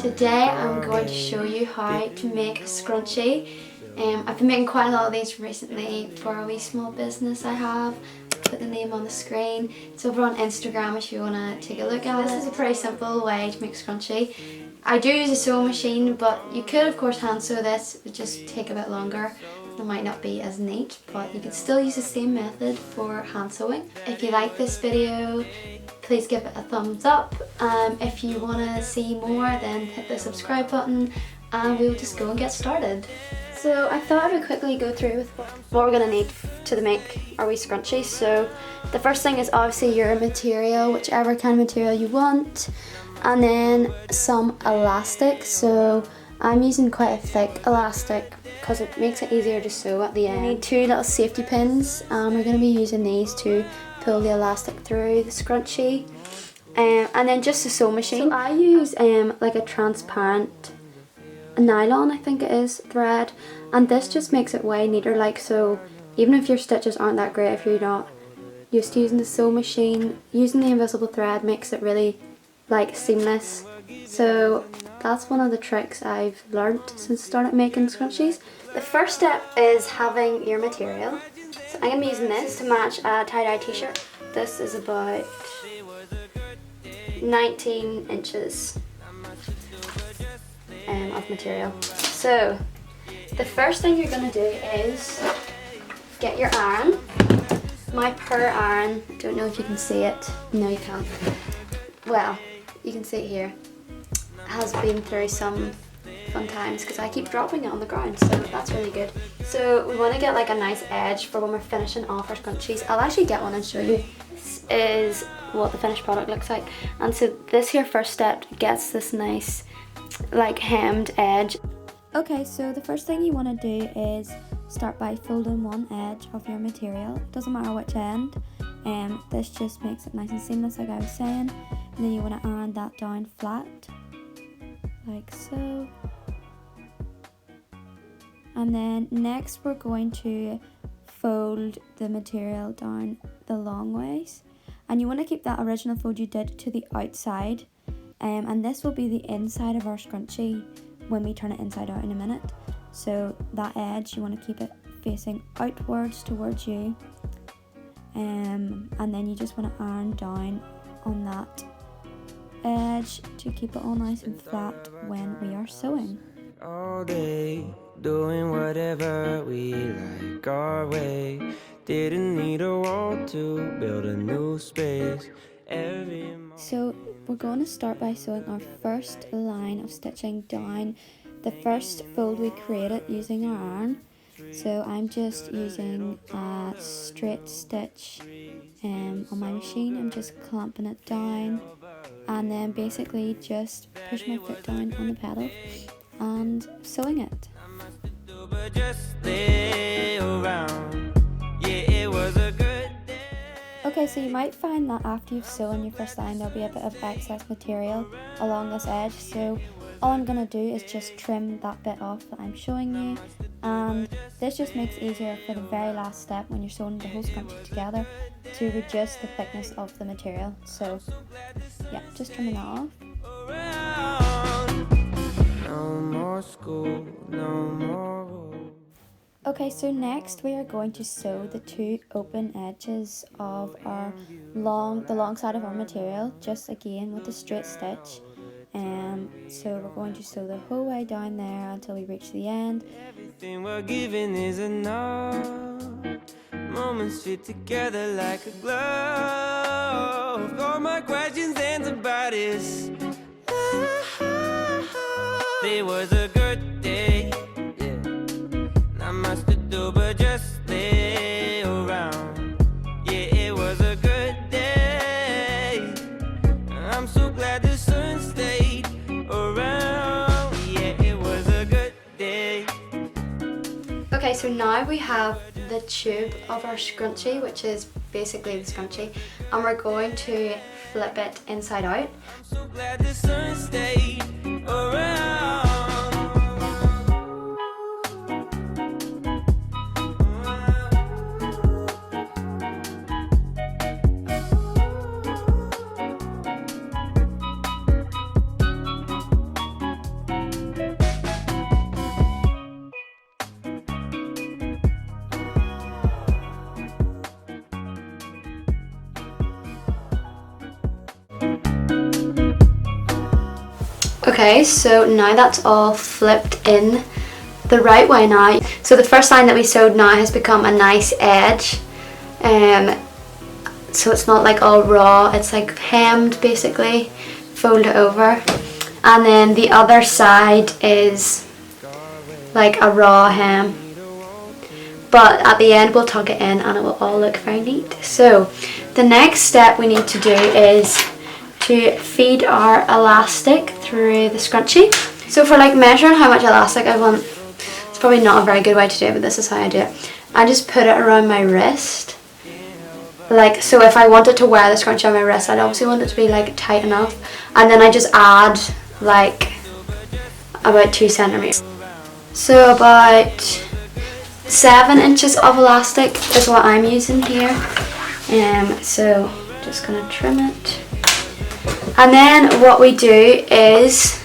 Today I'm going to show you how to make a scrunchie. I've been making quite a lot of these recently for a wee small business I have. Put the name on the screen. It's over on Instagram if you want to take a look at it. This is a pretty simple way to make scrunchie. I do use a sewing machine, but you could of course hand sew this. It would just take a bit longer. It might not be as neat, but you could still use the same method for hand sewing. If you like this video, please give it a thumbs up. If you want to see more, then hit the subscribe button and we'll just go and get started. So I thought I would quickly go through with what we're going to need to make our wee scrunchie. So the first thing is obviously your material, whichever kind of material you want, and then some elastic. So I'm using quite a thick elastic because it makes it easier to sew at the end. You need 2 little safety pins and we're going to be using these to pull the elastic through the scrunchie, and then just a sewing machine. So I use like a transparent nylon, I think it is, thread, and this just makes it way neater, like, so even if your stitches aren't that great, if you're not used to using the sewing machine, using the invisible thread makes it really like seamless. So that's one of the tricks I've learnt since I started making scrunchies. The first step is having your material. So I'm going to be using this to match a tie-dye t-shirt. This is about 19 inches of material. So the first thing you're going to do is get your iron. My per iron, don't know if you can see it. No, you can't. Well, you can see it here. It has been through some fun times because I keep dropping it on the ground, so that's really good. So we want to get like a nice edge for when we're finishing off our scrunchies. I'll actually get one and show you. This is what the finished product looks like, and so this here first step gets this nice like hemmed edge. Okay, so the first thing you want to do is start by folding one edge of your material. It doesn't matter which end, this just makes it nice and seamless like I was saying, and then you want to iron that down flat like so. And then next we're going to fold the material down the long ways, and you want to keep that original fold you did to the outside, and this will be the inside of our scrunchie when we turn it inside out in a minute. So that edge you want to keep it facing outwards towards you, and then you just want to iron down on that edge to keep it all nice and flat when we are sewing. All day doing whatever we like our way. Didn't need a wall to build a new space. So we're going to start by sewing our first line of stitching down the first fold we created using our iron. So I'm just using a straight stitch on my machine. I'm just clamping it down and then basically just push my foot down on the pedal and sewing it. Okay, so you might find that after you've sewn your first line there'll be a bit of excess material along this edge, so all I'm going to do is just trim that bit off that I'm showing you, and this just makes it easier for the very last step when you're sewing the whole scrunchie together to reduce the thickness of the material. So yeah, just trimming that off. No more school, no more rules. Okay, so next we are going to sew the 2 open edges of our the long side of our material, just again with a straight stitch. So we're going to sew the whole way down there until we reach the end. Everything we're giving is enough. Moments fit together like a glove. All my questions answered by this. It was a good day, yeah. I must do but just lay around. Yeah, it was a good day. I'm so glad the sun stayed around. Yeah, it was a good day. Okay, so now we have the tube of our scrunchie, which is basically the scrunchie, and we're going to flip it inside out. I'm so glad the sun stayed around. Okay, so now that's all flipped in the right way now. So the first line that we sewed now has become a nice edge. So it's not like all raw, it's like hemmed basically, fold it over. And then the other side is like a raw hem. But at the end we'll tuck it in and it will all look very neat. So the next step we need to do is to feed our elastic through the scrunchie. So for like measuring how much elastic I want, it's probably not a very good way to do it, but this is how I do it. I just put it around my wrist. Like, so if I wanted to wear the scrunchie on my wrist, I'd obviously want it to be like tight enough. And then I just add like about 2 centimeters. So about 7 inches of elastic is what I'm using here. So just gonna trim it. And then what we do is,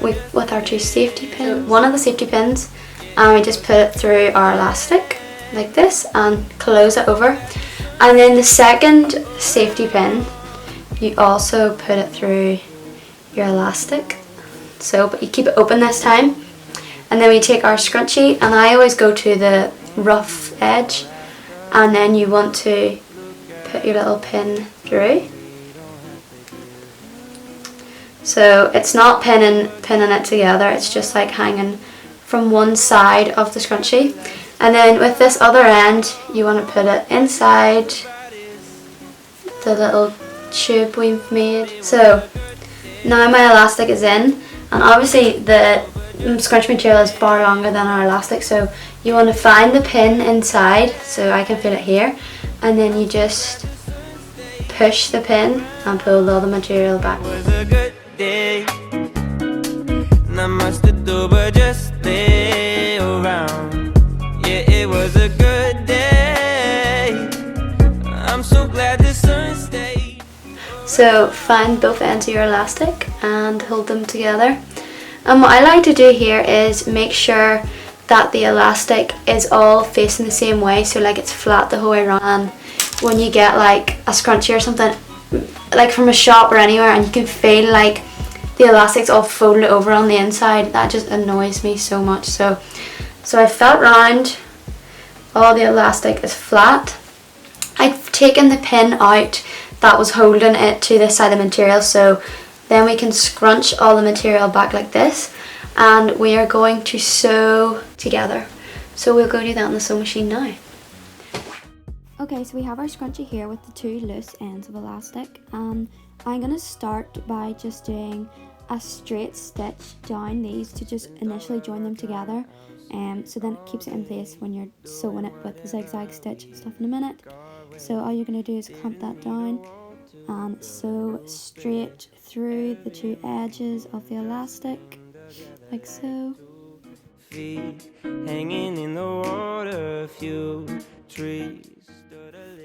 with our 2 safety pins, one of the safety pins, and we just put it through our elastic like this and close it over. And then the second safety pin, you also put it through your elastic. So, but you keep it open this time. And then we take our scrunchie, and I always go to the rough edge, and then you want to put your little pin through. So it's not pinning it together, it's just like hanging from one side of the scrunchie. And then with this other end, you want to put it inside the little tube we've made. So now my elastic is in, and obviously the scrunchie material is far longer than our elastic, so you want to find the pin inside, so I can feel it here, and then you just push the pin and pull all the material back. It was a good day, not much to do but just stay around. Yeah, it was a good day. I'm so glad the sun stayed. So find both ends of your elastic and hold them together. And what I like to do here is make sure that the elastic is all facing the same way, so like it's flat the whole way around. And when you get like a scrunchie or something, like from a shop or anywhere, and you can feel like the elastic's all folded over on the inside, that just annoys me so much. So I felt round, all the elastic is flat. I've taken the pin out that was holding it to this side of the material, so then we can scrunch all the material back like this, and we are going to sew together. So we'll go do that on the sewing machine now. Okay, so we have our scrunchie here with the 2 loose ends of elastic, and I'm going to start by just doing a straight stitch down these to just initially join them together, so then it keeps it in place when you're sewing it with the zigzag stitch and stuff in a minute. So all you're going to do is clamp that down and sew straight through the 2 edges of the elastic, like so. Hanging in the water, a few trees.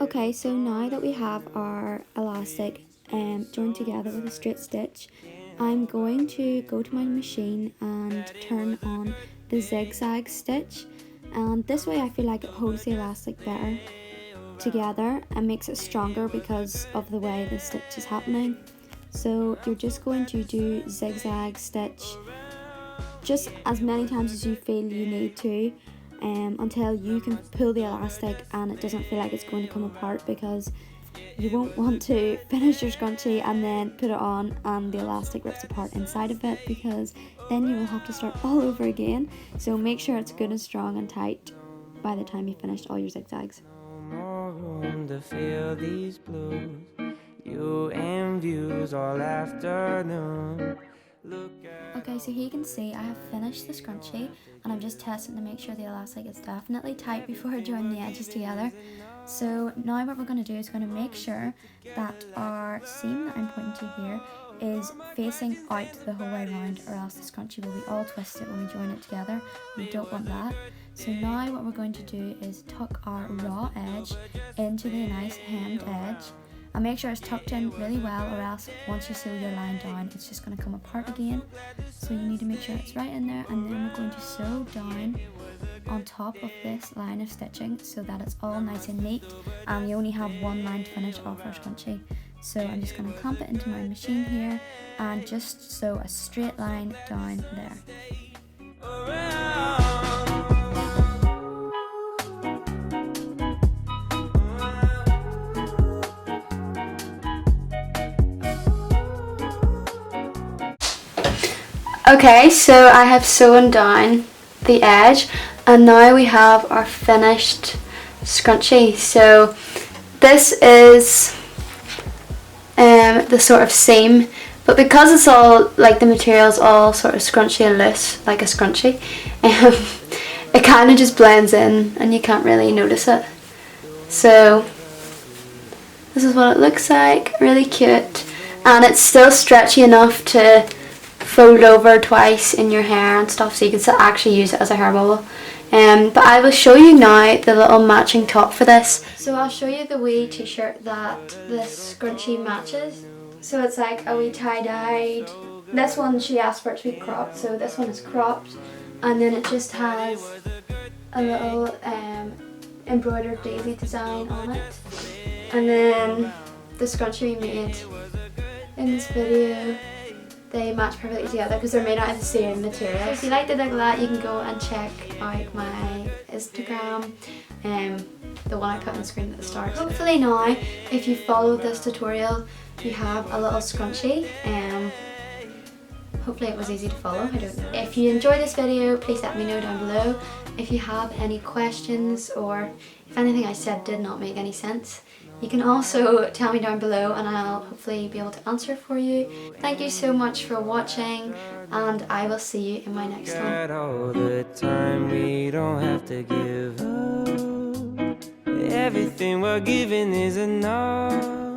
Okay, so now that we have our elastic joined together with a straight stitch, I'm going to go to my machine and turn on the zigzag stitch, and this way I feel like it holds the elastic better together and makes it stronger because of the way the stitch is happening. So you're just going to do zigzag stitch just as many times as you feel you need to, until you can pull the elastic and it doesn't feel like it's going to come apart, because you won't want to finish your scrunchie and then put it on and the elastic rips apart inside of it, because then you will have to start all over again. So make sure it's good and strong and tight by the time you finished all your zigzags. More room to feel these blues. You and views all afternoon. Okay, so here you can see I have finished the scrunchie, and I'm just testing to make sure the elastic is definitely tight before I join the edges together. So now what we're going to do is going to make sure that our seam that I'm pointing to here is facing out the whole way around, or else the scrunchie will be all twisted when we join it together. We don't want that. So now what we're going to do is tuck our raw edge into the nice hemmed edge, and make sure it's tucked in really well, or else once you sew your line down it's just going to come apart again. So you need to make sure it's right in there, and then we're going to sew down on top of this line of stitching so that it's all nice and neat, and you only have one line to finish off our scrunchie. So I'm just going to clamp it into my machine here and just sew a straight line down there. Okay, so I have sewn down the edge and now we have our finished scrunchie. So this is the sort of seam, but because it's all like the material's all sort of scrunchy and loose like a scrunchie, it kind of just blends in and you can't really notice it. So this is what it looks like, really cute, and it's still stretchy enough to fold over twice in your hair and stuff, so you can still actually use it as a hair bubble. But I will show you now the little matching top for this. So I'll show you the wee t-shirt that this scrunchie matches. So it's like a wee tie-dyed. This one she asked for it to be cropped, so this one is cropped, and then it just has a little embroidered daisy design on it. And then the scrunchie we made in this video, they match perfectly together because they're made out of the same material. So if you liked it like that, you can go and check out my Instagram, the one I put on the screen at the start. Hopefully now, if you follow this tutorial, you have a little scrunchie. Hopefully it was easy to follow, I don't know. If you enjoyed this video, please let me know down below. If you have any questions or if anything I said did not make any sense, you can also tell me down below and I'll hopefully be able to answer for you. Thank you so much for watching and I will see you in my next one. All the time, we don't have to give up. Everything we're giving is enough.